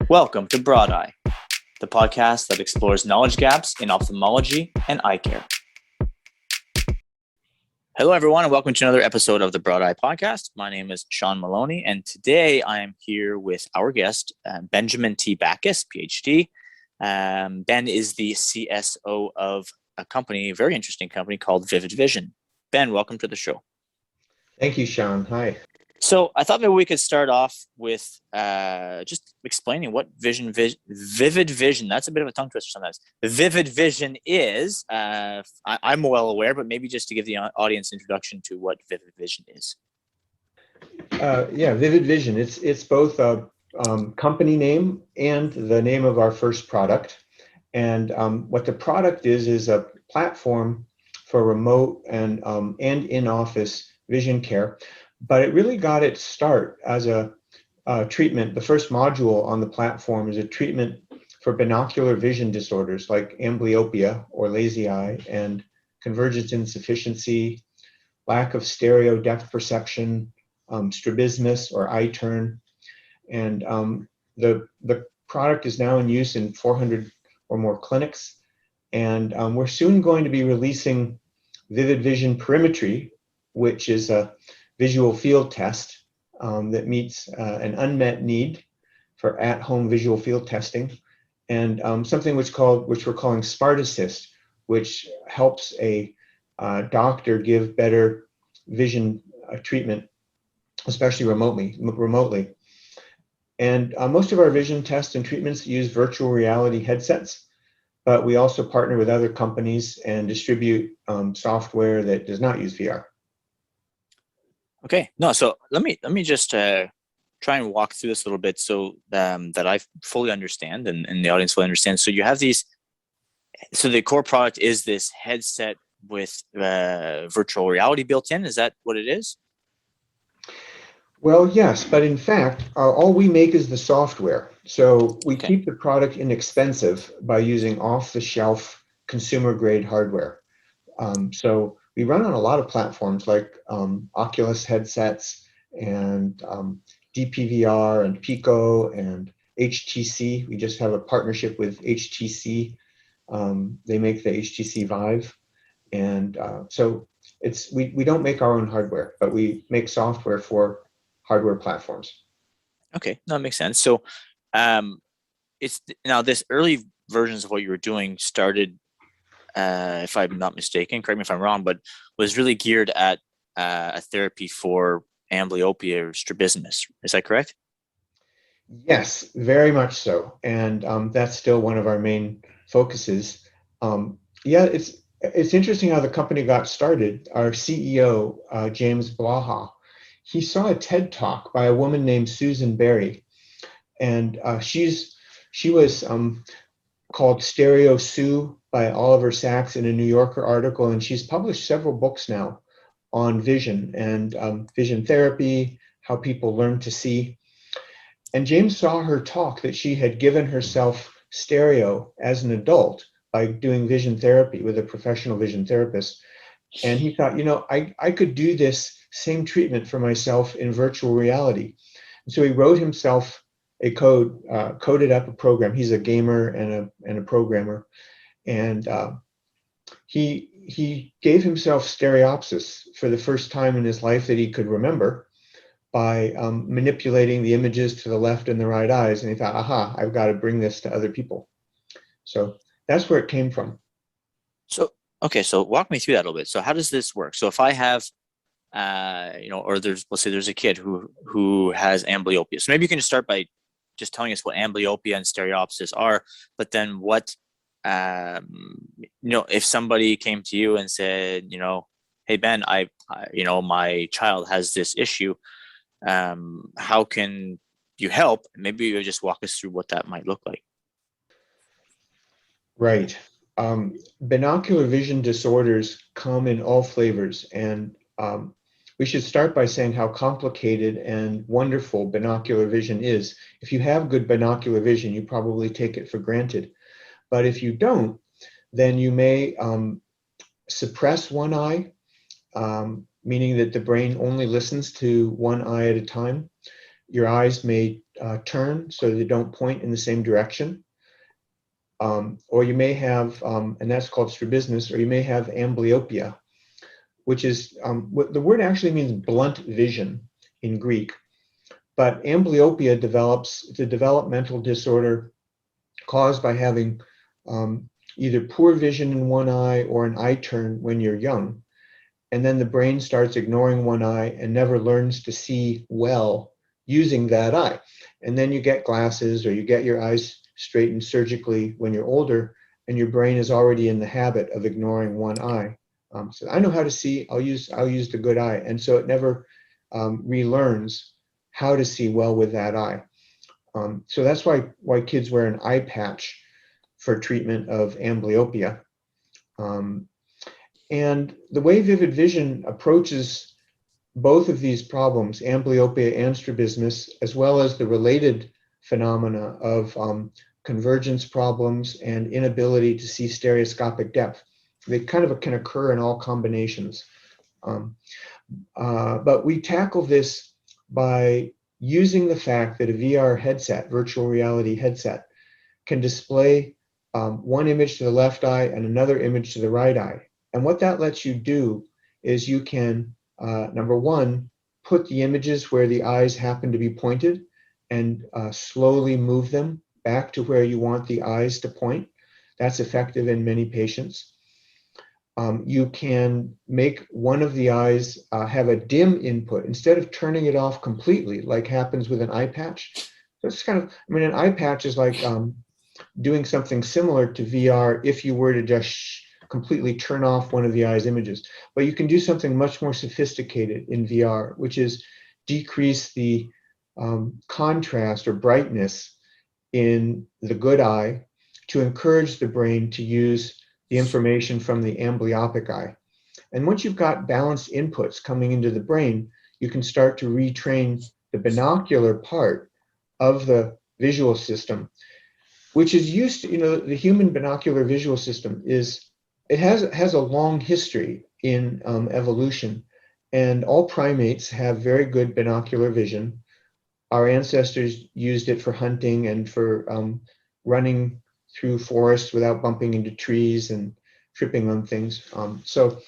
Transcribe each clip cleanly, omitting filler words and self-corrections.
Welcome to Broad Eye, the podcast that explores knowledge gaps in ophthalmology and eye care. Hello, everyone, and welcome to another episode of the Broad Eye podcast. My name is Sean Maloney, and today I am here with our guest, Benjamin T. Backus, PhD. Ben is the CSO of a company, a very interesting company called Vivid Vision. Ben, welcome to the show. Thank you, Sean. Hi. So I thought maybe we could start off with just explaining what Vivid Vision, that's a bit of a tongue twister sometimes. Vivid Vision is, I'm well aware, but maybe just to give the audience introduction to what Vivid Vision is. Vivid Vision. It's both a company name and the name of our first product. And what the product is a platform for remote and in-office vision care. But it really got its start as a treatment. The first module on the platform is a treatment for binocular vision disorders like amblyopia or lazy eye and convergence insufficiency, lack of stereo depth perception, strabismus or eye turn. And the product is now in use in 400 or more clinics. And we're soon going to be releasing Vivid Vision Perimetry, which is a visual field test that meets an unmet need for at-home visual field testing, and something which we're calling Smart Assist, which helps a doctor give better vision treatment, especially remotely. And most of our vision tests and treatments use virtual reality headsets, but we also partner with other companies and distribute software that does not use VR. Okay, no, so let me just try and walk through this a little bit so that I fully understand and the audience will understand. So you have these, so the core product is this headset with virtual reality built in. Is that what it is? Well, yes, but in fact, all we make is the software. So we keep the product inexpensive by using off-the-shelf consumer-grade hardware. So we run on a lot of platforms like Oculus headsets and DPVR and Pico and HTC. We just have a partnership with HTC. They make the HTC Vive. And so we don't make our own hardware, but we make software for hardware platforms. Okay, that makes sense. So it's now this early versions of what you were doing started, if I'm not mistaken, correct me if I'm wrong, but was really geared at a therapy for amblyopia or strabismus. Is that correct? Yes, very much so. And that's still one of our main focuses. It's interesting how the company got started. Our CEO, James Blaha, he saw a TED Talk by a woman named Susan Berry. And she was called Stereo Sue by Oliver Sacks in a New Yorker article, and she's published several books now on vision and vision therapy, how people learn to see. And James saw her talk that she had given herself stereo as an adult by doing vision therapy with a professional vision therapist. And he thought, I could do this same treatment for myself in virtual reality. And so he wrote himself a coded up a program. He's a gamer and a programmer. And he gave himself stereopsis for the first time in his life that he could remember by manipulating the images to the left and the right eyes. And he thought, aha, I've got to bring this to other people. So that's where it came from. So walk me through that a little bit. So how does this work? So if I have, or let's say there's a kid who has amblyopia. So maybe you can just start by just telling us what amblyopia and stereopsis are, but then what, if somebody came to you and said, hey, Ben, my child has this issue. How can you help? Maybe you just walk us through what that might look like. Right. Binocular vision disorders come in all flavors, and we should start by saying how complicated and wonderful binocular vision is. If you have good binocular vision, you probably take it for granted. But if you don't, then you may suppress one eye, meaning that the brain only listens to one eye at a time. your eyes may turn so they don't point in the same direction. Or you may have, and that's called strabismus, or you may have amblyopia, which is, what the word actually means blunt vision in Greek. But amblyopia develops, it's a developmental disorder caused by having either poor vision in one eye or an eye turn when you're young. And then the brain starts ignoring one eye and never learns to see well using that eye. And then you get glasses or you get your eyes straightened surgically when you're older, and your brain is already in the habit of ignoring one eye. So I know how to see, I'll use the good eye. And so it never relearns how to see well with that eye. So that's why kids wear an eye patch for treatment of amblyopia. And the way vivid vision approaches both of these problems, amblyopia and strabismus, as well as the related phenomena of convergence problems and inability to see stereoscopic depth, they kind of can occur in all combinations. But we tackle this by using the fact that a VR headset, virtual reality headset, can display one image to the left eye and another image to the right eye. And what that lets you do is you can, number one, put the images where the eyes happen to be pointed and slowly move them back to where you want the eyes to point. That's effective in many patients. You can make one of the eyes have a dim input instead of turning it off completely, like happens with an eye patch. So it's kind of, I mean, an eye patch is like doing something similar to VR if you were to just completely turn off one of the eye's images. But you can do something much more sophisticated in VR, which is decrease the contrast or brightness in the good eye to encourage the brain to use the information from the amblyopic eye. And once you've got balanced inputs coming into the brain, you can start to retrain the binocular part of the visual system, which is used to, the human binocular visual system has a long history in evolution, and all primates have very good binocular vision. Our ancestors used it for hunting and for running through forests without bumping into trees and tripping on things. So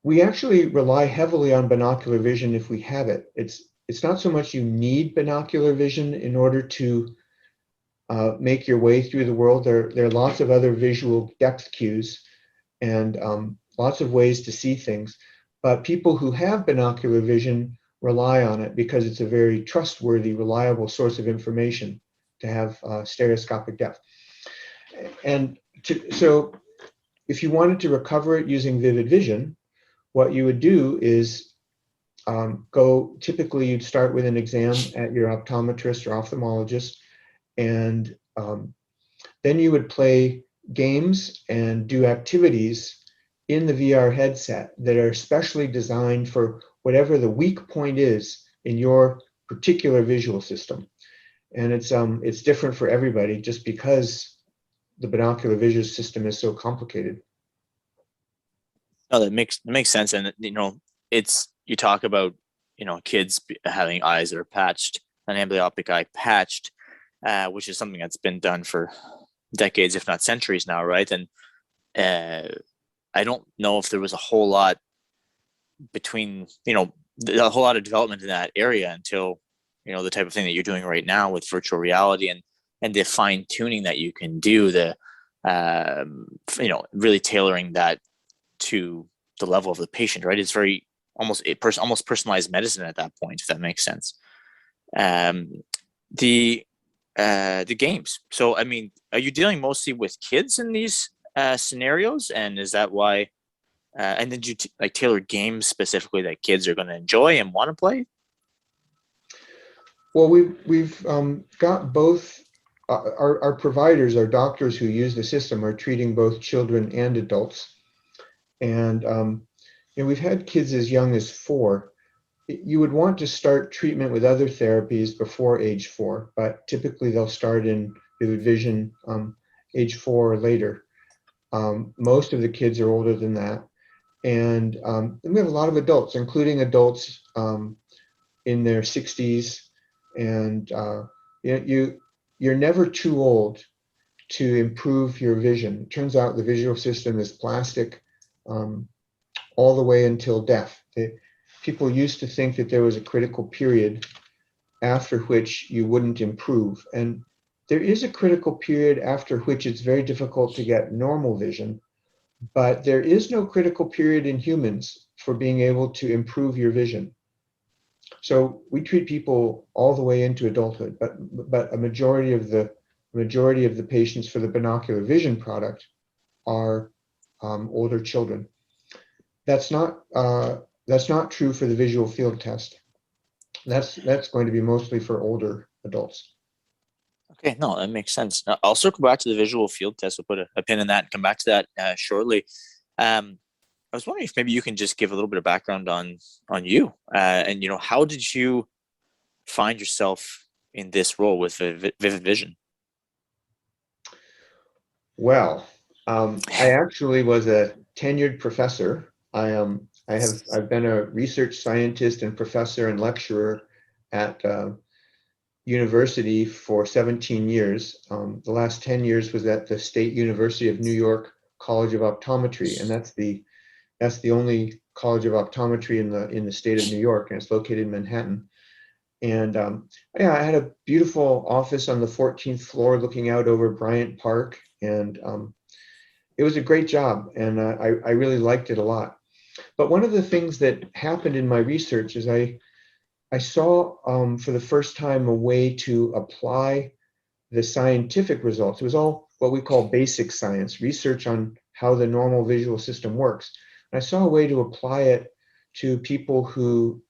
we actually rely heavily on binocular vision if we have it. It's not so much you need binocular vision in order to make your way through the world. There are lots of other visual depth cues and lots of ways to see things. But people who have binocular vision rely on it because it's a very trustworthy, reliable source of information to have stereoscopic depth. And so if you wanted to recover it using vivid vision, what you would do is typically you'd start with an exam at your optometrist or ophthalmologist, and then you would play games and do activities in the VR headset that are specially designed for whatever the weak point is in your particular visual system. And it's different for everybody just because the binocular visual system is so complicated. No, that makes sense. And you talk about kids having eyes that are patched, an amblyopic eye patched, which is something that's been done for decades, if not centuries now, right? And I don't know if there was a whole lot between a whole lot of development in that area until the type of thing that you're doing right now with virtual reality and the fine tuning that you can do, the really tailoring that to the level of the patient, right? It's very almost personalized medicine at that point, if that makes sense. The games. So, I mean, are you dealing mostly with kids in these scenarios? And is that why? And then you tailor games specifically that kids are going to enjoy and want to play? Well, we've got both. Our providers, our doctors who use the system, are treating both children and adults. And we've had kids as young as 4. You would want to start treatment with other therapies before age 4, but typically they'll start in vivid vision age 4 or later. Most of the kids are older than that. And we have a lot of adults, including adults in their 60s And you're never too old to improve your vision. It turns out the visual system is plastic all the way until death. People used to think that there was a critical period after which you wouldn't improve. And there is a critical period after which it's very difficult to get normal vision, but there is no critical period in humans for being able to improve your vision. So we treat people all the way into adulthood, but a majority of the patients for the binocular vision product are older children. That's not true for the visual field test. That's going to be mostly for older adults. Okay, no, that makes sense. Now, I'll circle back to the visual field test. We'll put a pin in that and come back to that shortly. I was wondering if maybe you can just give a little bit of background on you, and how did you find yourself in this role with Vivid Vision? Well, I actually was a tenured professor. I've been a research scientist and professor and lecturer at university for 17 years. The last 10 years was at the State University of New York College of Optometry, and that's the only college of optometry in the state of New York, and it's located in Manhattan. And I had a beautiful office on the 14th floor looking out over Bryant Park, and it was a great job, and I really liked it a lot. But one of the things that happened in my research is I saw for the first time a way to apply the scientific results. It was all what we call basic science, research on how the normal visual system works. And I saw a way to apply it to people who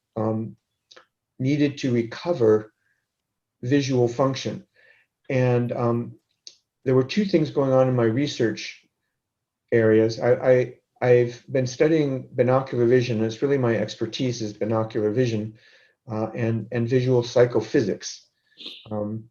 needed to recover visual function. And there were two things going on in my research areas. I've been studying binocular vision, and it's really my expertise is binocular vision and visual psychophysics. And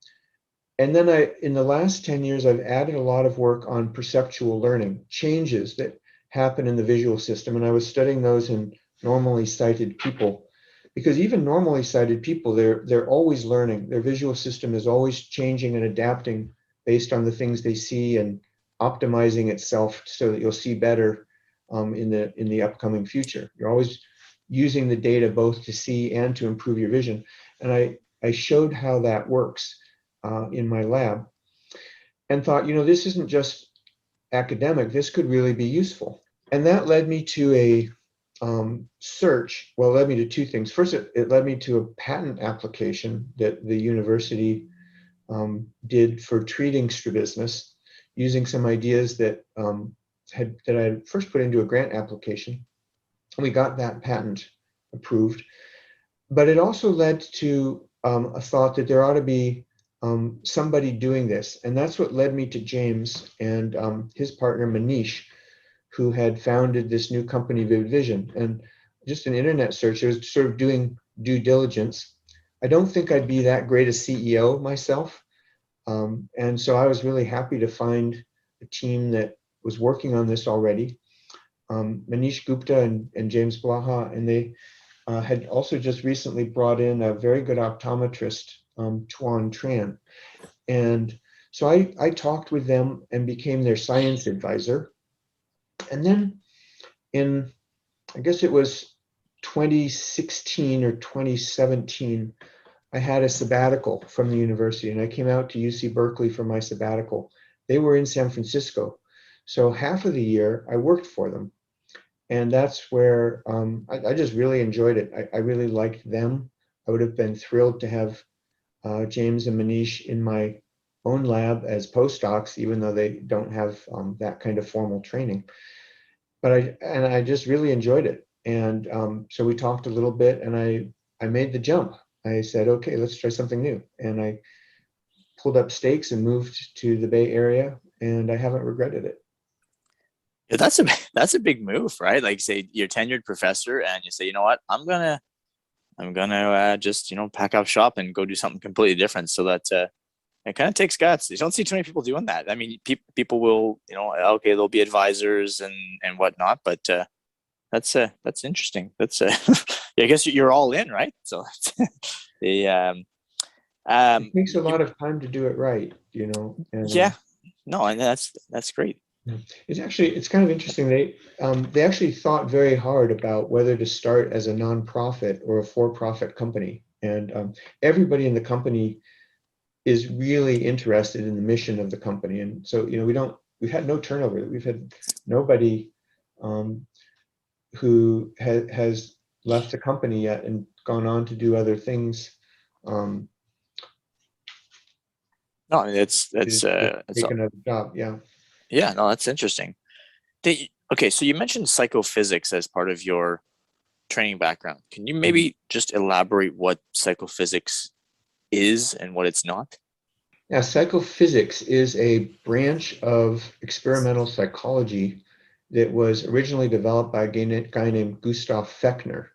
then in the last 10 years, I've added a lot of work on perceptual learning, changes that happen in the visual system. And I was studying those in normally sighted people, because even normally sighted people, they're always learning. Their visual system is always changing and adapting based on the things they see and optimizing itself so that you'll see better in the upcoming future. You're always using the data both to see and to improve your vision. And I showed how that works in my lab and thought, this isn't just academic, this could really be useful. And that led me to a search. Well, it led me to two things. First, it led me to a patent application that the university did for treating strabismus, using some ideas that I had first put into a grant application. We got that patent approved, but it also led to a thought that there ought to be somebody doing this, and that's what led me to James and his partner Manish, who had founded this new company, Vivid Vision. And just an internet search, I was sort of doing due diligence. I don't think I'd be that great a CEO myself, and so I was really happy to find a team that was working on this already. Manish Gupta and James Blaha, and they had also just recently brought in a very good optometrist, Tuan Tran. And so I talked with them and became their science advisor. And then I guess it was 2016 or 2017, I had a sabbatical from the university, and I came out to UC Berkeley for my sabbatical. They were in San Francisco. So half of the year I worked for them. And that's where I just really enjoyed it. I really liked them. I would have been thrilled to have James and Manish in my own lab as postdocs, even though they don't have that kind of formal training. But I just really enjoyed it. And so we talked a little bit, and I made the jump. I said, okay, let's try something new. And I pulled up stakes and moved to the Bay Area, and I haven't regretted it. Yeah, that's a big move, right? Like, say you're a tenured professor, and you say, you know what, I'm gonna just pack up shop and go do something completely different. So that it kind of takes guts. You don't see too many people doing that. I mean, people will, okay, they'll be advisors and whatnot, but that's interesting. That's yeah, I guess you're all in, right? So It Um, takes a you, lot of time to do it right, and yeah, no, and that's great. yeah. It's kind of interesting. They actually thought very hard about whether to start as a nonprofit or a for-profit company, and everybody in the company is really interested in the mission of the company. And so, we've had no turnover. We've had nobody um, who has left the company yet and gone on to do other things. Um, No, I mean, to it's take another job. Yeah. yeah, no, that's interesting. Okay, so you mentioned psychophysics as part of your training background. Can you maybe just elaborate what psychophysics is and what it's not? Yeah, psychophysics is a branch of experimental psychology that was originally developed by a guy named Gustav Fechner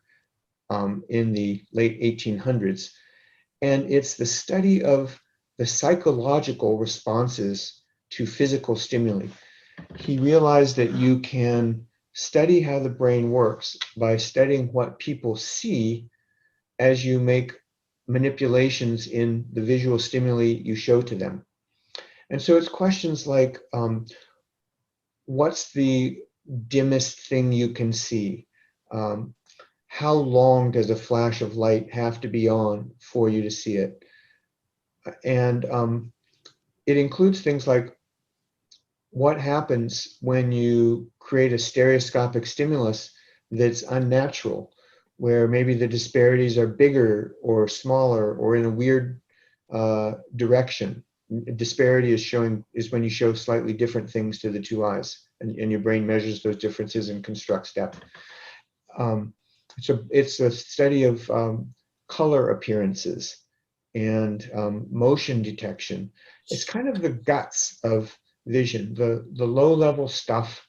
in the late 1800s. And it's the study of the psychological responses to physical stimuli. He realized that you can study how the brain works by studying what people see as you make manipulations in the visual stimuli you show to them. And so it's questions like, what's the dimmest thing you can see? Um, how long does a flash of light have to be on for you to see it? And it includes things like what happens when you create a stereoscopic stimulus that's unnatural, where maybe the disparities are bigger or smaller or in a weird direction. Disparity is when you show slightly different things to the two eyes, and your brain measures those differences and constructs depth. Um, it's a study of color appearances and motion detection. It's kind of the guts of vision, the low level stuff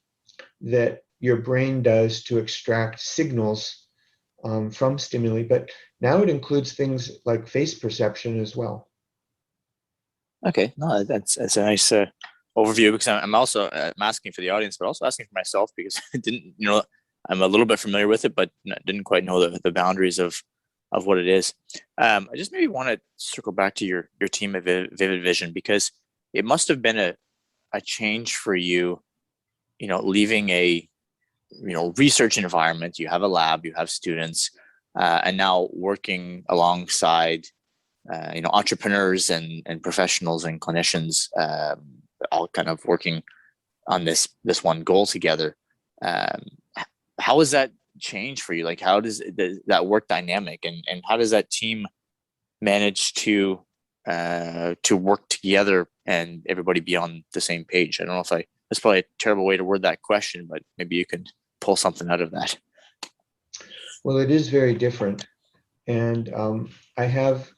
that your brain does to extract signals from stimuli. But now it includes things like face perception as well. Okay, no, that's a nice overview because I'm also I'm asking for the audience, but also asking for myself because I didn't, I'm a little bit familiar with it, but didn't quite know the boundaries of what it is. I just maybe want to circle back to your team at Vivid Vision because it must have been a change for you, leaving a research environment. You have a lab, you have students, and now working alongside entrepreneurs and professionals and clinicians, all kind of working on this one goal together. Um, how has that changed for you? Like, how does that work dynamic, and how does that team manage to work together and everybody be on the same page? I don't know if that's probably a terrible way to word that question, but maybe you can pull something out of that. Well, it is very different. And I have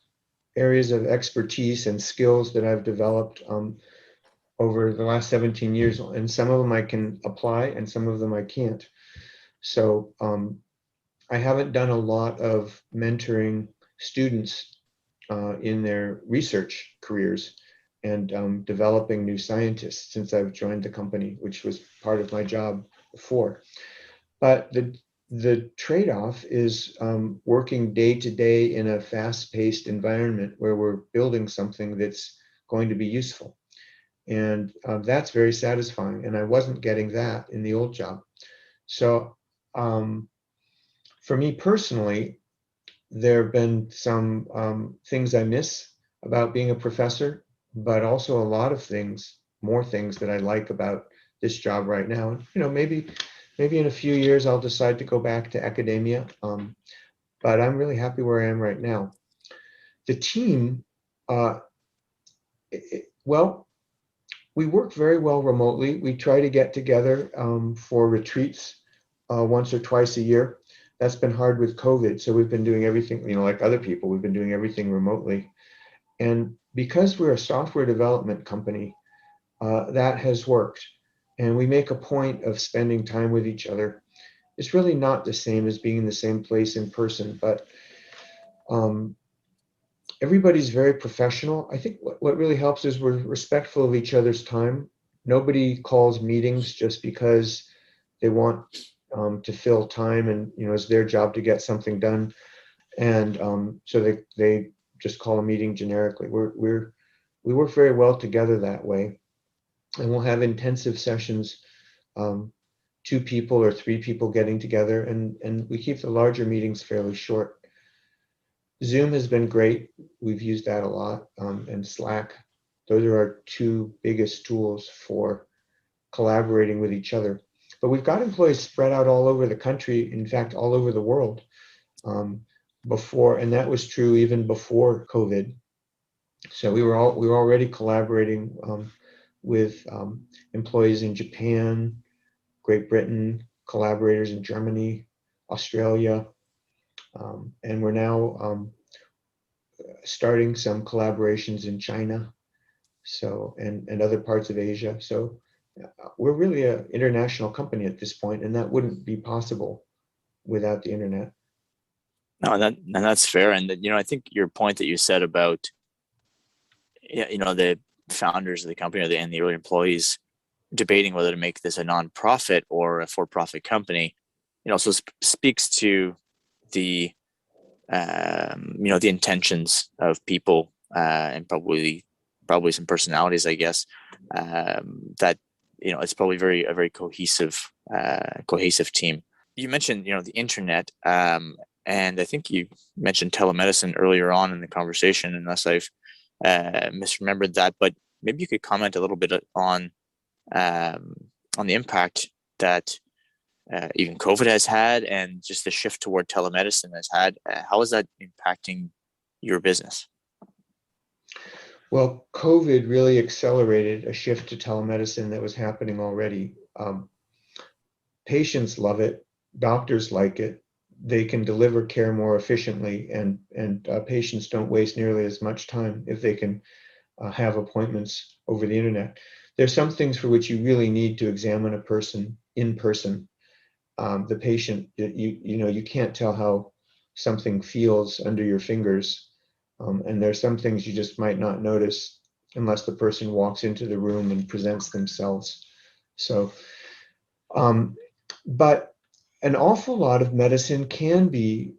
areas of expertise and skills that I've developed over the last 17 years, and some of them I can apply and some of them I can't. So I haven't done a lot of mentoring students in their research careers and developing new scientists since I've joined the company, which was part of my job before. But the trade-off is working day to day in a fast-paced environment where we're building something that's going to be useful. And that's very satisfying. And I wasn't getting that in the old job. So for me personally, there have been some things I miss about being a professor, but also a lot of things, more things that I like about this job right now. Maybe in a few years I'll decide to go back to academia, but I'm really happy where I am right now. The team, uh, well, we work very well remotely. We try to get together for retreats once or twice a year. That's been hard with COVID, so we've been doing everything, like other people, we've been doing everything remotely. And because we're a software development company, that has worked. And we make a point of spending time with each other. It's really not the same as being in the same place in person, but um, everybody's very professional. I think what really helps is we're respectful of each other's time. Nobody calls meetings just because they want to fill time and it's their job to get something done. And so they just call a meeting generically. We work very well together that way, and we'll have intensive sessions, 2 people or 3 people getting together, and we keep the larger meetings fairly short. Zoom has been great. We've used that a lot, and Slack. Those are our 2 biggest tools for collaborating with each other. But we've got employees spread out all over the country, in fact, all over the world, before, and that was true even before COVID. So we were already collaborating with employees in Japan, Great Britain, collaborators in Germany, Australia, and we're now starting some collaborations in China, so and other parts of Asia. So we're really an international company at this point, and that wouldn't be possible without the internet. No, and that's fair. And I think your point that you said about the founders of the company and the early employees debating whether to make this a nonprofit or a for-profit company, so speaks to the the intentions of people, and probably some personalities, I guess, that it's probably a very cohesive team. You mentioned the internet, and I think you mentioned telemedicine earlier on in the conversation, unless I've misremembered that. But maybe you could comment a little bit on the impact that even COVID has had, and just the shift toward telemedicine has had. How is that impacting your business? Well, COVID really accelerated a shift to telemedicine that was happening already. Patients love it. Doctors like it. They can deliver care more efficiently, and patients don't waste nearly as much time if they can have appointments over the internet. There's some things for which you really need to examine a person in person. The patient, you can't tell how something feels under your fingers. And there's some things you just might not notice unless the person walks into the room and presents themselves. So, but an awful lot of medicine can be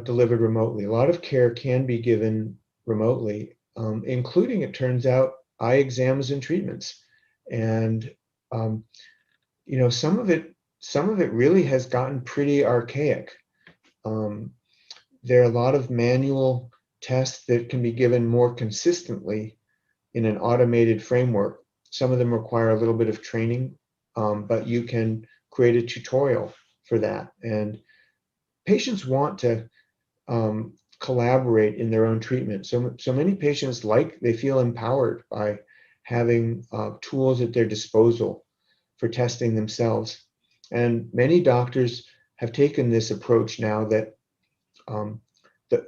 delivered remotely. A lot of care can be given remotely, including, it turns out, eye exams and treatments. And some of it really has gotten pretty archaic. There are a lot of manual tests that can be given more consistently in an automated framework. Some of them require a little bit of training, but you can create a tutorial for that. And patients want to collaborate in their own treatment. So many patients they feel empowered by having tools at their disposal for testing themselves. And many doctors have taken this approach now that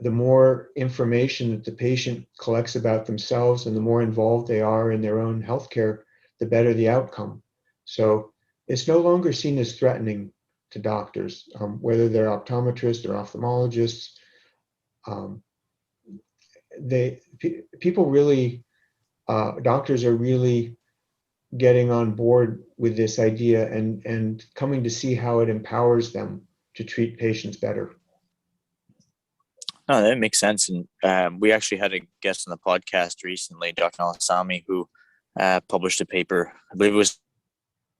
the more information that the patient collects about themselves and the more involved they are in their own healthcare, the better the outcome. So it's no longer seen as threatening to doctors, whether they're optometrists or ophthalmologists. Doctors are really getting on board with this idea and coming to see how it empowers them to treat patients better. No, that makes sense. And we actually had a guest on the podcast recently, Dr. Alasami, who published a paper, I believe it was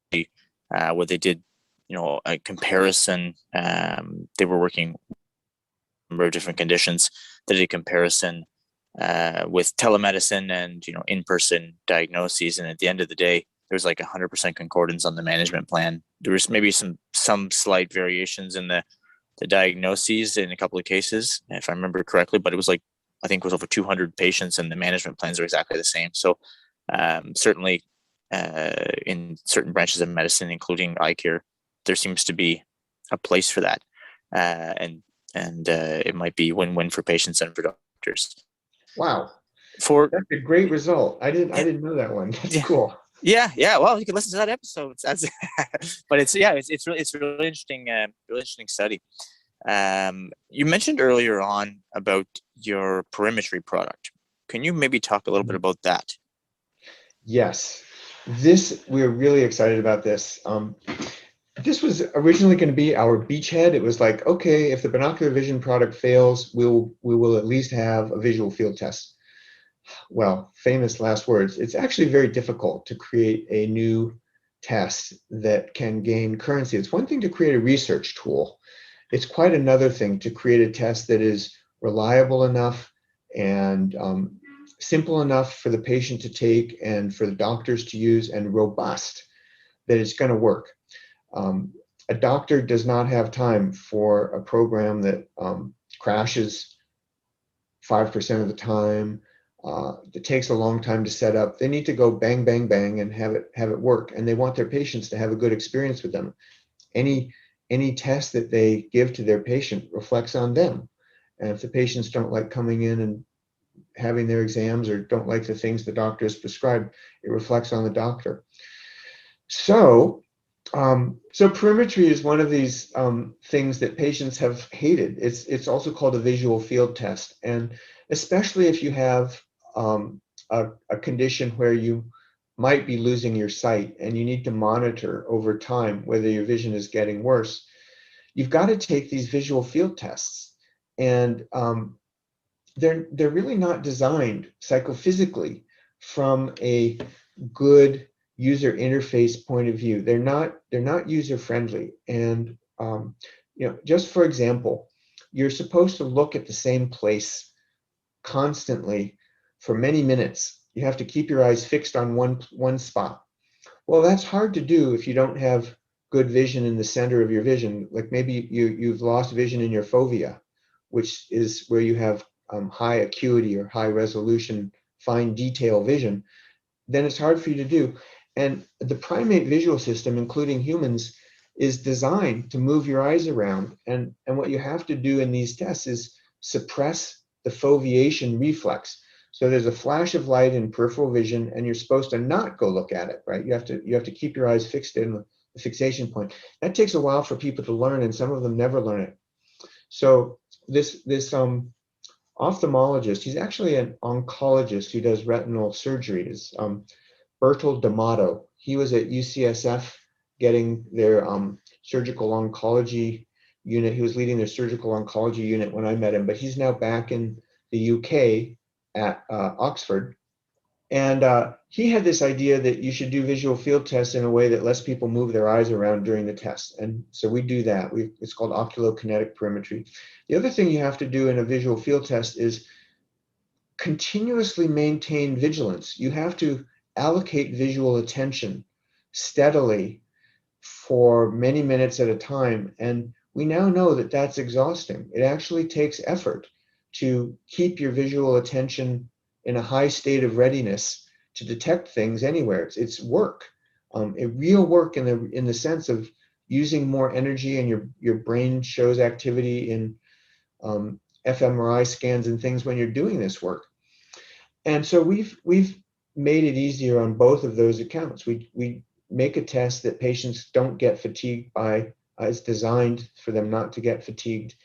where they did, a comparison. They were working a number of different conditions. They did a comparison with telemedicine and, in-person diagnoses. And at the end of the day, there was like 100% concordance on the management plan. There was maybe some slight variations in the diagnoses in a couple of cases, if I remember correctly, but it was I think it was over 200 patients, and the management plans are exactly the same. So certainly in certain branches of medicine, including eye care, there seems to be a place for that. And it might be win-win for patients and for doctors. Wow. That's a great result. I didn't know that one. That's cool. Yeah. Well, you can listen to that episode. But it's really interesting, really interesting study. You mentioned earlier on about your perimetry product. Can you maybe talk a little bit about that? Yes, we're really excited about this. This was originally going to be our beachhead. It was like, okay, if the binocular vision product fails, we will at least have a visual field test. Well, famous last words. It's actually very difficult to create a new test that can gain currency. It's one thing to create a research tool. It's quite another thing to create a test that is reliable enough and simple enough for the patient to take and for the doctors to use, and robust, that it's going to work. A doctor does not have time for a program that crashes 5% of the time. It takes a long time to set up. They need to go bang, bang, bang and have it work. And they want their patients to have a good experience with them. Any test that they give to their patient reflects on them. And if the patients don't like coming in and having their exams or don't like the things the doctor has prescribed, it reflects on the doctor. So perimetry is one of these things that patients have hated. It's also called a visual field test, and especially if you have a condition where you might be losing your sight and you need to monitor over time whether your vision is getting worse, you've got to take these visual field tests, and they're really not designed psychophysically from a good user interface point of view. They're not user friendly. And just for example, you're supposed to look at the same place constantly for many minutes. You have to keep your eyes fixed on one spot. Well, that's hard to do if you don't have good vision in the center of your vision. Like maybe you've lost vision in your fovea, which is where you have high acuity or high resolution, fine detail vision. Then it's hard for you to do. And the primate visual system, including humans, is designed to move your eyes around. And what you have to do in these tests is suppress the foveation reflex. So there's a flash of light in peripheral vision, and you're supposed to not go look at it, right? You have to keep your eyes fixed in the fixation point. That takes a while for people to learn, and some of them never learn it. So this ophthalmologist, he's actually an oncologist who does retinal surgeries. Bertel D'Amato. He was at UCSF getting their surgical oncology unit. He was leading their surgical oncology unit when I met him, but he's now back in the UK at Oxford. And he had this idea that you should do visual field tests in a way that lets people move their eyes around during the test. And so we do that. It's called oculokinetic perimetry. The other thing you have to do in a visual field test is continuously maintain vigilance. You have to allocate visual attention steadily for many minutes at a time. And we now know that that's exhausting. It actually takes effort to keep your visual attention in a high state of readiness to detect things anywhere. It's work, a real work in the sense of using more energy, and your brain shows activity in fMRI scans and things when you're doing this work. And so we've made it easier on both of those accounts. We make a test that patients don't get fatigued by. It's designed for them not to get fatigued.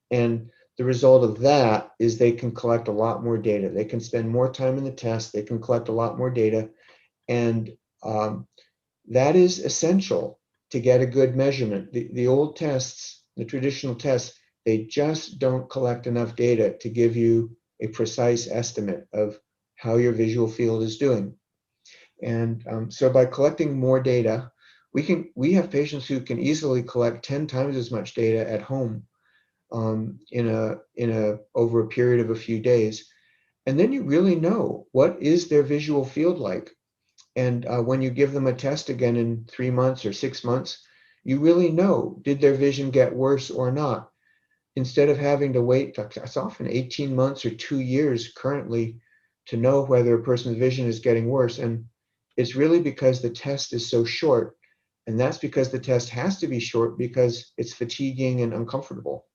And the result of that is they can collect a lot more data. They can spend more time in the test. They can collect a lot more data. And that is essential to get a good measurement. The old tests, the traditional tests, they just don't collect enough data to give you a precise estimate of how your visual field is doing. And so by collecting more data, we have patients who can easily collect 10 times as much data at home over a period of a few days. And then you really know what is their visual field like. And when you give them a test again in 3 months or 6 months, you really know, did their vision get worse or not? Instead of having to wait, it's often 18 months or 2 years currently to know whether a person's vision is getting worse. And it's really because the test is so short. And that's because the test has to be short because it's fatiguing and uncomfortable.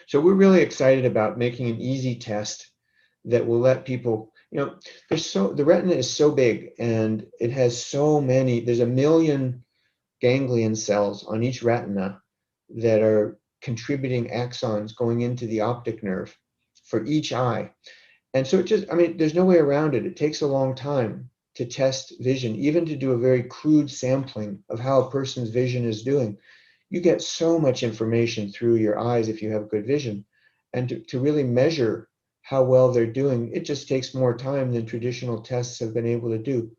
So we're really excited about making an easy test that will let people, the retina is so big, and it has so many, there's 1 million ganglion cells on each retina that are contributing axons going into the optic nerve for each eye. And so there's no way around it. It takes a long time to test vision, even to do a very crude sampling of how a person's vision is doing. You get so much information through your eyes if you have good vision. And to really measure how well they're doing, it just takes more time than traditional tests have been able to do.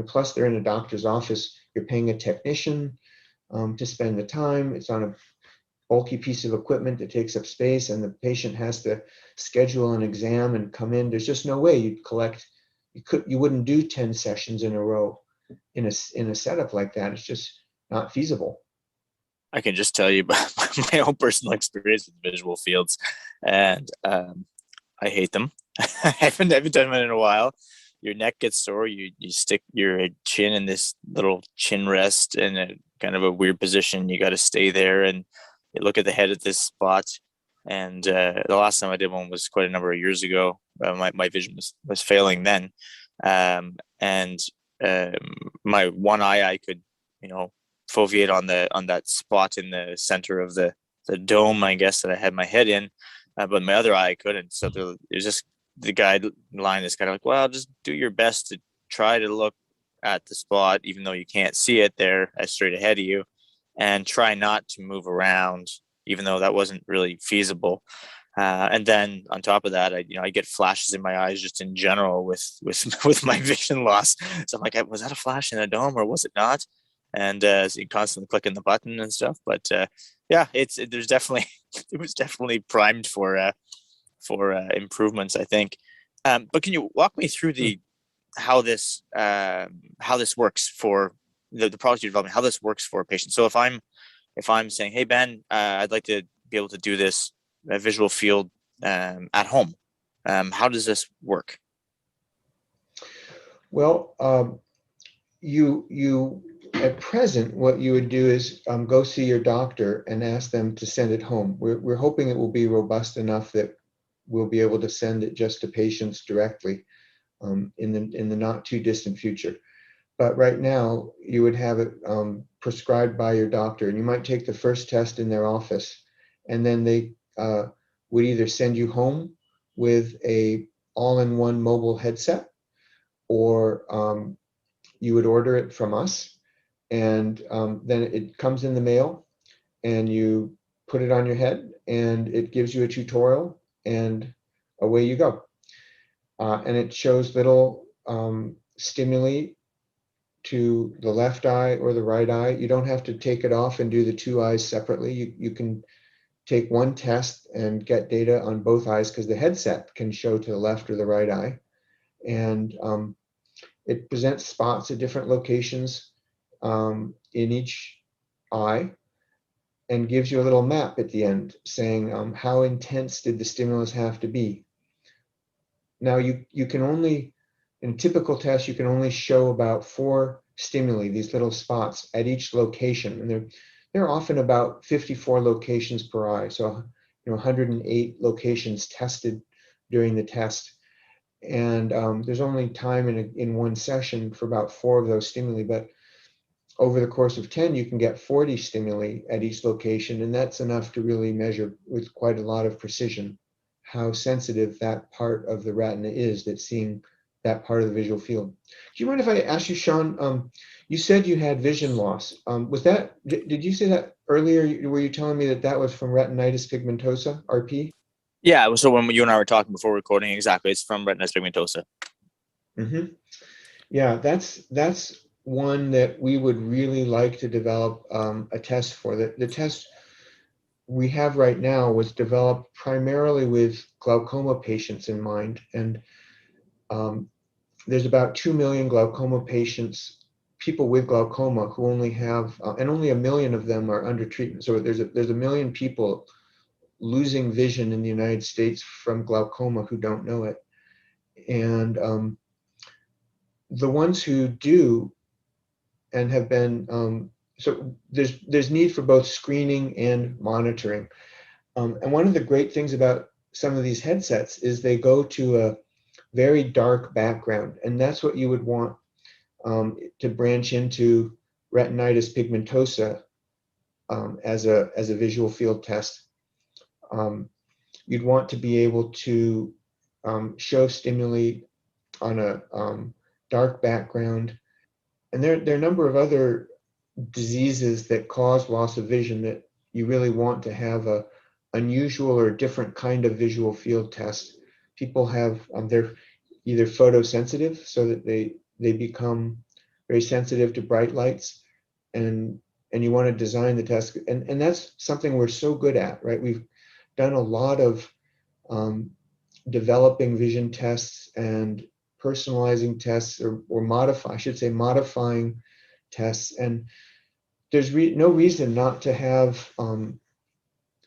Plus, they're in a doctor's office. You're paying a technician to spend the time. It's on a bulky piece of equipment that takes up space, and the patient has to schedule an exam and come in. There's just no way you wouldn't do 10 sessions in a row in a setup like that. It's just not feasible. I can just tell you about my own personal experience with visual fields, and I hate them. I haven't done them in a while. Your neck gets sore. You stick your chin in this little chin rest in a kind of a weird position. You got to stay there, and you look at the head at this spot. And the last time I did one was quite a number of years ago. My vision was failing then, and my one eye I could foveate on that spot in the center of the dome, I guess, that I had my head in, but my other eye I couldn't. So there's just the guideline is kind of like, well, just do your best to try to look at the spot, even though you can't see it there straight ahead of you, and try not to move around, even though that wasn't really feasible. And then on top of that, I get flashes in my eyes just in general with with my vision loss. So I'm like, was that a flash in a dome or was it not? And so you constantly clicking the button and stuff. But yeah, it was definitely primed for improvements, I think. But can you walk me through how this works for the product you're developing? How this works for a patient? So if I'm saying, hey Ben, I'd like to be able to do this visual field at home, how does this work? Well, you at present, what you would do is go see your doctor and ask them to send it home. We're hoping it will be robust enough that we'll be able to send it just to patients directly in the not too distant future. But right now, you would have it prescribed by your doctor, and you might take the first test in their office, and then they would either send you home with a all-in-one mobile headset, or you would order it from us, and then it comes in the mail, and you put it on your head, and it gives you a tutorial, and away you go. And it shows little stimuli to the left eye or the right eye. You don't have to take it off and do the two eyes separately. You can take one test and get data on both eyes, because the headset can show to the left or the right eye. And it presents spots at different locations in each eye, and gives you a little map at the end saying how intense did the stimulus have to be. Now you can only, in a typical test, you can only show about 4 stimuli, these little spots at each location, and they're often about 54 locations per eye, so 108 locations tested during the test. And there's only time in one session for about 4 of those stimuli, but over the course of 10, you can get 40 stimuli at each location, and that's enough to really measure with quite a lot of precision how sensitive that part of the retina is that's seeing that part of the visual field. Do you mind if I ask you, Sean, you said you had vision loss. Did you say that earlier? Were you telling me that was from retinitis pigmentosa, RP? Yeah, so when you and I were talking before recording, exactly, it's from retinitis pigmentosa. Mm-hmm. Yeah, that's one that we would really like to develop a test for. The test we have right now was developed primarily with glaucoma patients in mind, and there's about 2 million glaucoma patients, people with glaucoma who only have, and only 1 million of them are under treatment. So there's 1 million people losing vision in the United States from glaucoma who don't know it. And the ones who do and have been, so there's need for both screening and monitoring. And one of the great things about some of these headsets is they go to a very dark background, and that's what you would want to branch into retinitis pigmentosa as a visual field test. You'd want to be able to show stimuli on a dark background. And there are a number of other diseases that cause loss of vision that you really want to have a unusual or different kind of visual field test. People have, they're either photosensitive, so that they become very sensitive to bright lights, and you want to design the test. And that's something we're so good at, right? We've done a lot of developing vision tests and personalizing tests, or modify, I should say, modifying tests. And there's no reason not to have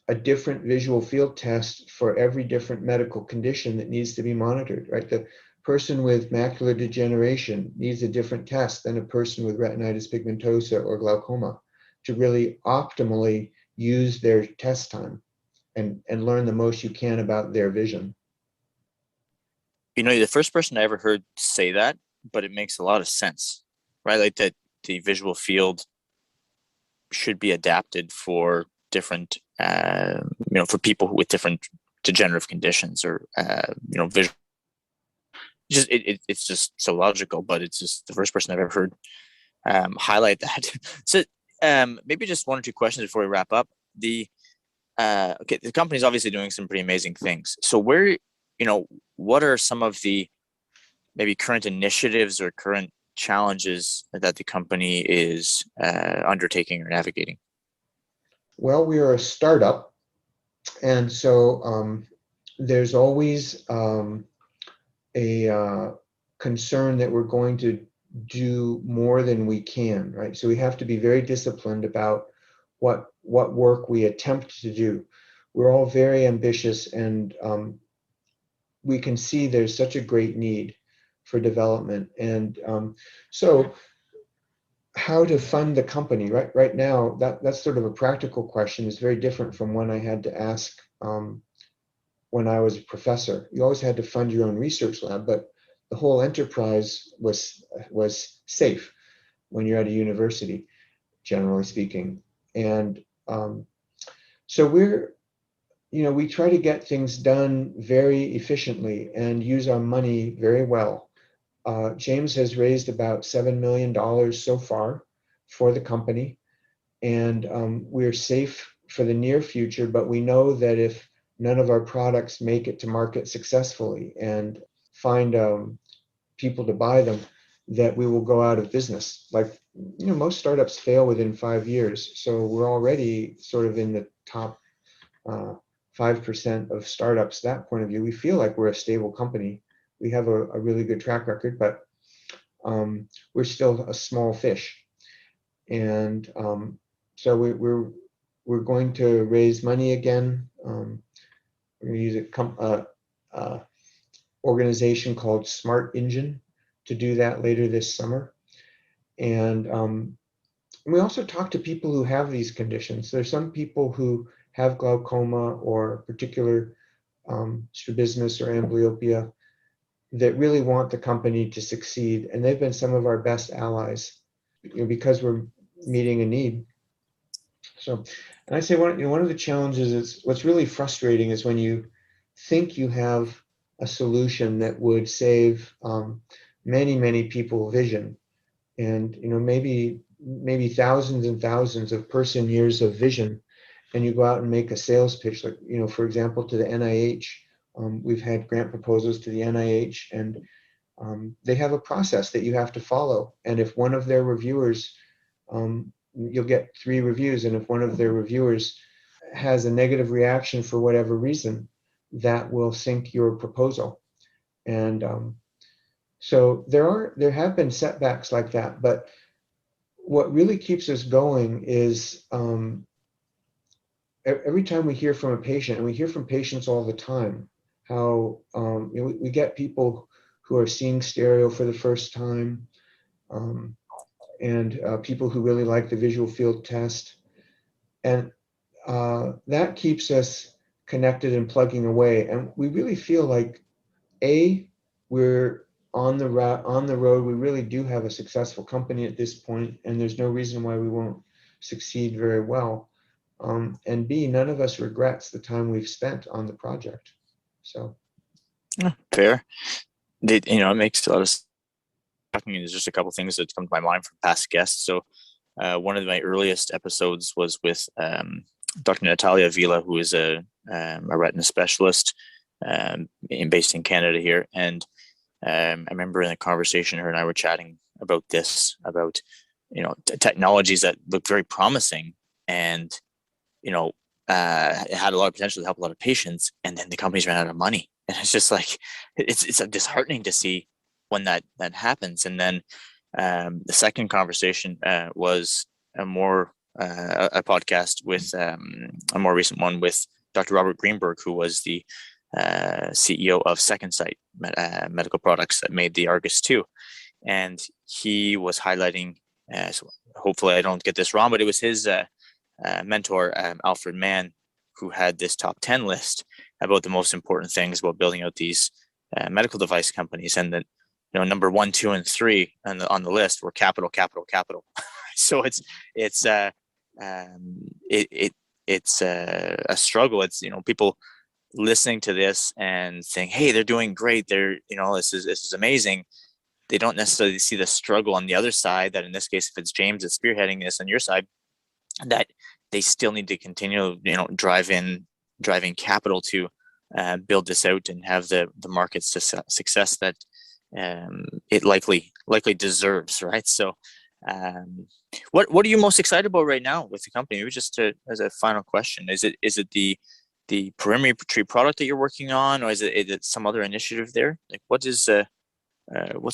a different visual field test for every different medical condition that needs to be monitored, right? The person with macular degeneration needs a different test than a person with retinitis pigmentosa or glaucoma to really optimally use their test time and learn the most you can about their vision. You know, you're the first person I ever heard say that, but it makes a lot of sense, right? Like that the visual field should be adapted for different, for people with different degenerative conditions, or, vision. It's just so logical, but it's just the first person I've ever heard highlight that. So maybe just one or two questions before we wrap up. The company's obviously doing some pretty amazing things. So what are some of the maybe current initiatives or current challenges that the company is undertaking or navigating? Well, we are a startup, and so there's always a concern that we're going to do more than we can, right? So we have to be very disciplined about what work we attempt to do. We're all very ambitious, and we can see there's such a great need for development. And so how to fund the company right now, that's sort of a practical question. It's very different from one I had to ask when I was a professor. You always had to fund your own research lab, but the whole enterprise was safe when you're at a university, generally speaking. And so we try to get things done very efficiently and use our money very well. James has raised about $7 million so far for the company, and we're safe for the near future, but we know that if none of our products make it to market successfully and find people to buy them, that we will go out of business. Like, most startups fail within 5 years. So we're already sort of in the top 5% of startups. That point of view, we feel like we're a stable company. We have a really good track record, but we're still a small fish. And so we're going to raise money again. We're going to use a organization called Smart Engine to do that later this summer. And we also talk to people who have these conditions. There's some people who have glaucoma or particular strabismus or amblyopia that really want the company to succeed. And they've been some of our best allies, because we're meeting a need. So, and I say one of the challenges is, what's really frustrating is when you think you have a solution that would save many people vision, and maybe thousands and thousands of person years of vision, and you go out and make a sales pitch, like, for example, to the NIH. We've had grant proposals to the NIH, and they have a process that you have to follow. And if one of their reviewers, you'll get 3 reviews, and if one of their reviewers has a negative reaction for whatever reason, that will sink your proposal. And so there have been setbacks like that, but what really keeps us going is every time we hear from a patient, and we hear from patients all the time, how we get people who are seeing stereo for the first time, and people who really like the visual field test. And that keeps us connected and plugging away. And we really feel like, we're on the road. We really do have a successful company at this point, and there's no reason why we won't succeed very well. And B, none of us regrets the time we've spent on the project. So Fair. It makes a lot of sense. talking, there's just a couple things that come to my mind from past guests. So one of my earliest episodes was with Dr. Natalia Vila, who is a retina specialist based in Canada here. And I remember in a conversation, her and I were chatting about this, about, technologies that look very promising and, it had a lot of potential to help a lot of patients. And then the companies ran out of money. And it's just like, it's disheartening to see when that happens. And then the second conversation was a podcast with a more recent one with Dr. Robert Greenberg, who was the CEO of Second Sight Medical Products that made the Argus 2. And he was highlighting, so hopefully I don't get this wrong, but it was his mentor, Alfred Mann, who had this top 10 list about the most important things about building out these medical device companies. And that, number 1, 2, and 3 on the list were capital. So it's a struggle. It's, people listening to this and saying, hey, they're doing great. This is amazing. They don't necessarily see the struggle on the other side, that in this case, if it's James that's spearheading this on your side, that they still need to continue, driving capital to build this out and have the market success that it likely deserves, right? So what are you most excited about right now with the company? Maybe just as a final question, is it the perimetry product that you're working on, or is it some other initiative there? Like, what's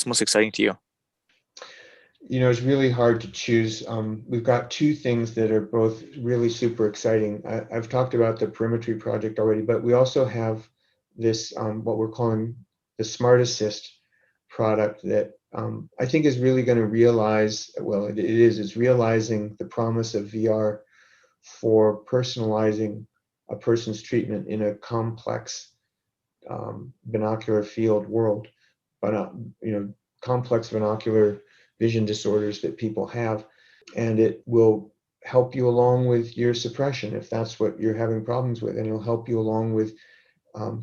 most exciting to you? It's really hard to choose. We've got two things that are both really super exciting. I've talked about the perimetry project already, but we also have this, what we're calling the Smart Assist product that I think is really going to realize, well, it's realizing the promise of VR for personalizing a person's treatment in a complex binocular field world, but complex binocular vision disorders that people have. And it will help you along with your suppression if that's what you're having problems with, and it'll help you along with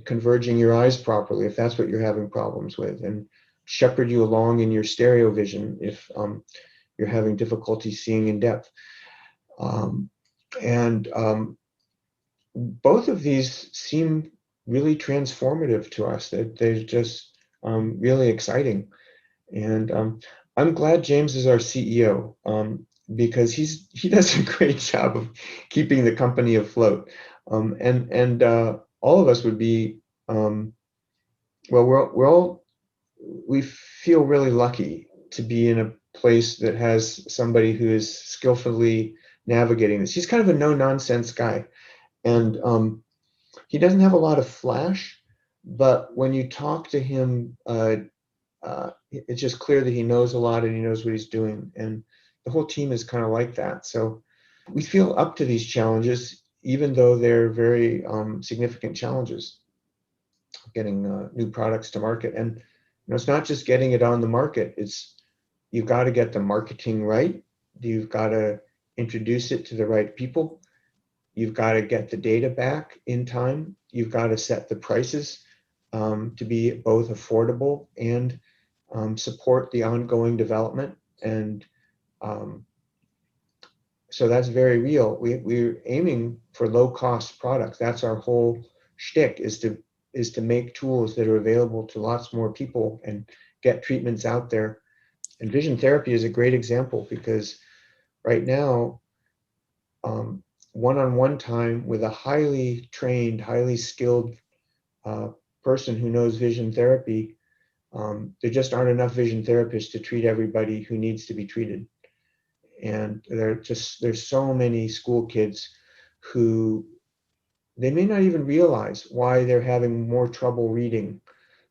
converging your eyes properly if that's what you're having problems with, and shepherd you along in your stereo vision if you're having difficulty seeing in depth. Both of these seem really transformative to us. They're just really exciting. And I'm glad James is our CEO because he does a great job of keeping the company afloat. And all of us would be, we feel really lucky to be in a place that has somebody who is skillfully navigating this. He's kind of a no-nonsense guy. And he doesn't have a lot of flash, but when you talk to him, it's just clear that he knows a lot and he knows what he's doing. And the whole team is kind of like that. So we feel up to these challenges, even though they're very significant challenges, getting new products to market. And it's not just getting it on the market. You've got to get the marketing right. You've got to introduce it to the right people. You've got to get the data back in time. You've got to set the prices to be both affordable and support the ongoing development. And so that's very real. We're aiming for low-cost products. That's our whole shtick, is to make tools that are available to lots more people and get treatments out there. And vision therapy is a great example because right now, one-on-one time with a highly trained, highly skilled person who knows vision therapy, there just aren't enough vision therapists to treat everybody who needs to be treated. And there's so many school kids who they may not even realize why they're having more trouble reading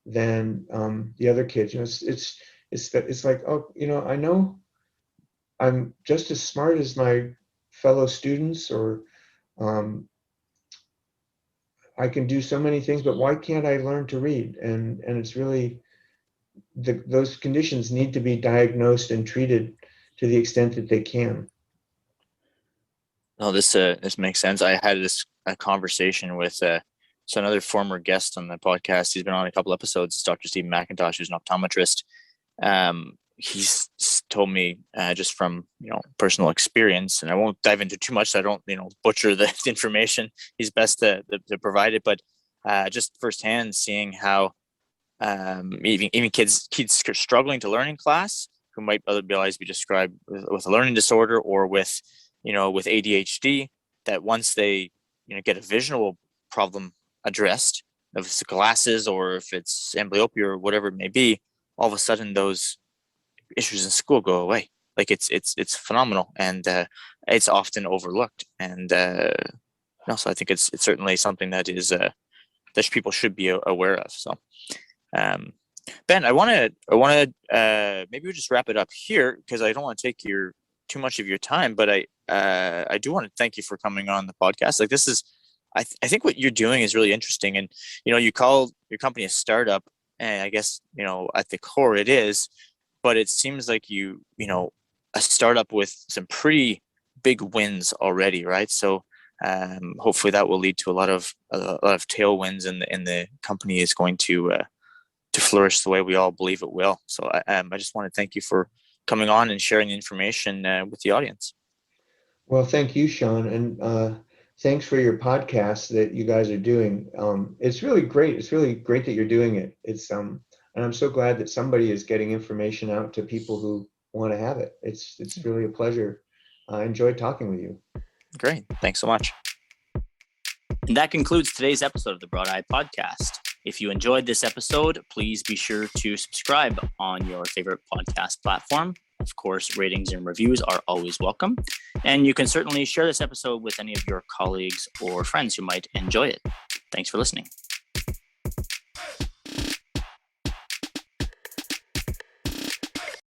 than the other kids. It's like, oh, I know I'm just as smart as my fellow students, or I can do so many things, but why can't I learn to read? And it's really, those conditions need to be diagnosed and treated to the extent that they can. No, this makes sense. I had a conversation with so another former guest on the podcast. He's been on a couple episodes. It's Dr. Stephen McIntosh, who's an optometrist. told me just from personal experience, and I won't dive into too much so I don't butcher the information. He's best to provide it, but just firsthand seeing how even kids struggling to learn in class, who might otherwise be described with a learning disorder or with with ADHD, that once they get a visual problem addressed, if it's glasses or if it's amblyopia or whatever it may be, all of a sudden those issues in school go away. Like it's phenomenal, and it's often overlooked. And so I think it's certainly something that is that people should be aware of. So, Ben, I want to maybe we just wrap it up here, because I don't want to take too much of your time, but I do want to thank you for coming on the podcast. Like, this is, I think what you're doing is really interesting, and you call your company a startup, and I guess at the core it is, but it seems like a startup with some pretty big wins already, right? So hopefully that will lead to a lot of tailwinds, and the company is going to flourish the way we all believe it will. So I just want to thank you for coming on and sharing the information with the audience. Well, thank you, Sean, and thanks for your podcast that you guys are doing. It's really great. It's really great that you're doing it. It's and I'm so glad that somebody is getting information out to people who want to have it. It's really a pleasure. I enjoyed talking with you. Great. Thanks so much. And that concludes today's episode of the Broad Eye Podcast. If you enjoyed this episode, please be sure to subscribe on your favorite podcast platform. Of course, ratings and reviews are always welcome. And you can certainly share this episode with any of your colleagues or friends who might enjoy it. Thanks for listening.